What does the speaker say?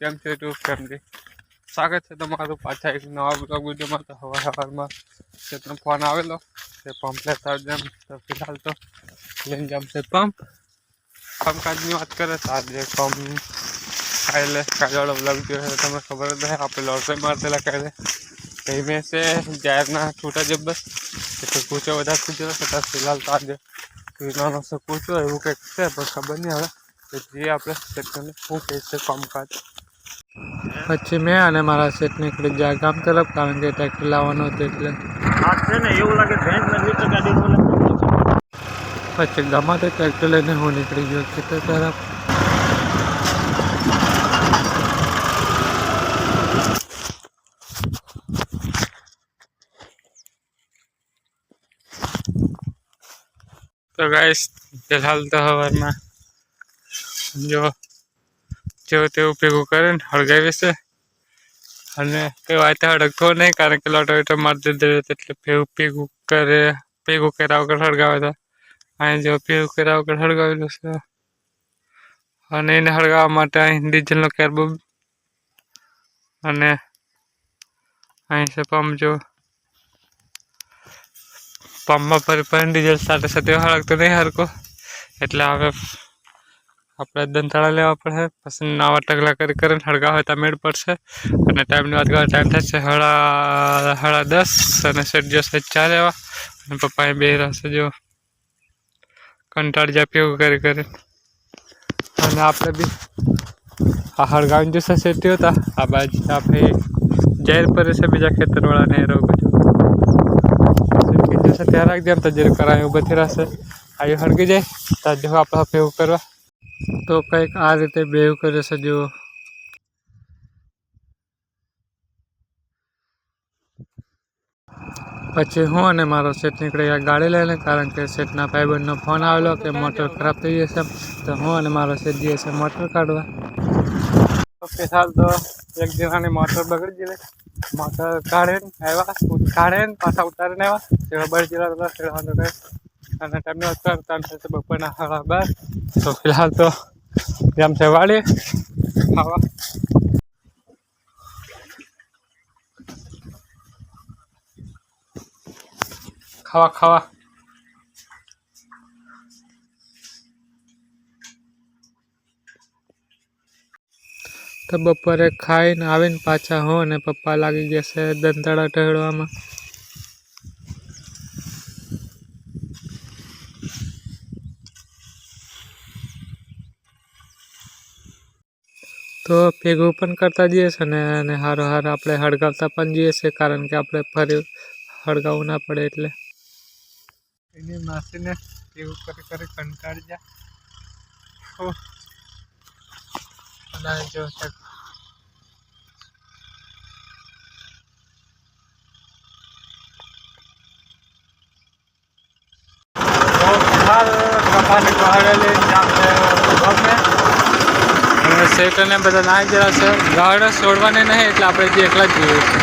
કેમ છે YouTube family? સ્વાગત છે તમારું પાછા એક નવા બ્લોગ વિડીયોમાં. તો સવારમાં ખેતનો ફોન આવેલો તે પંપ લેતા જેમ. તો ફિલહાલ તો લઈને જમશે કામકાજની વાત કરે તો આજે પંપ કાલે કાજવાળો બ્લોગ જોયો તમને ખબર જ હે આપણે લોટરી મારતેલા કાલે ધીમે છે જાહેરના છૂટા જબ્બર એટલે કૂચો વધારે કૂચો છતાં ફિલહાલ તો આજે નાનો સો કૂચો એવું કંઈક છે પણ ખબર નહીં હવે જે આપણે ખેતરને શું કહે છે કામકાજ. પછી મેં અને મારા શેઠ નીકળી જાય ગામ તરફ કારણ કે ટ્રેક્ટર લાવવાનું હતું એટલે એવું લાગે પછી ગામમાં ટ્રેક્ટર લઈને હું નીકળી ગયો ખેતર તરફ. તો ગાઈસ ફિલહાલ તો સવારમાં જો જેવું તેવું ભેગું કરે ને હળગાવી છે અને કઈ વાત હળગતો નહીં કારણ કે લોટો મારી દીધો એટલે ભેગું કર્યા વગર હળગાવે તો અહીં જો ભેગું કર્યા વગર હળગાવેલું છે અને એને હળગાવવા માટે અહીં ડીઝલનો કેરબો અને અહીં છે પંપ જો પંપમાં ફરી ડીઝલ સાથે સાથે હળગતો નહીં હરકો એટલે હવે આપણે દંતાળા લેવા પડશે પછી નવા ટગલા કરીને હળગાવ હોય તો મેળ પડશે. અને ટાઈમની વાત કરવા ટાઈમ થશે 10:30 અને સેટ જશે 4 લેવા અને પપ્પા એ બે રહેશે જો કંટાળી જાય ભેગું કરી અને આપણે બી આ હળગાવીને જશે સેટી હતા આ બાજુ આપણે જાહેર પર છે બીજા ખેતરવાળાને રોગ જશે ત્યાં રાખજે એમ તો જે કરાય ઉભા થઈ રહેશે આવી હળગી જાય ત્યાં જો આપણે ભેગું કરવા તો કંઈક આ રીતે ભેગું કરે છે જો. પછી હું અને મારો સેટ નીકળી ગયા ગાડી લઈને કારણ કે સેટના ભાઈબંધનો ફોન આવેલો કે મોટર ખરાબ થઈ જશે તો હું અને મારો સેટ જઈએ છે મોટર કાઢવા. તો ફિલહાલ તો એક જણાની મોટર બગડી ગઈ મોટર કાઢે ને પાછા ઉતારીને આવ્યા તેવા બળી ગયેલા ખેડવાનું કંઈ અને ટાઈમની વાત કરતા થશે બપોરના 12:30. તો ફિલહાલ તો જેમ છે વાળીએ ખાવા તો બપોરે ખાઈને આવીને પાછા હું અને પપ્પા લાગી ગયા છે દંતાળા ઢળવામાં. તો ભેગું પણ કરતા જઈએ છે અને હારો આપણે હળગાવતા પણ જઈએ છીએ કારણ કે આપણે ફરી હળગાવવું ના પડે એટલે એની માસીને ભેગું કરી કંટાળી જાય જો કપાની પહાડેલી ગમે સેટ અને બધા ના જરા છે ગાડા છોડવાને નહીં એટલે આપણે જે એકલા જ જોઈએ છે.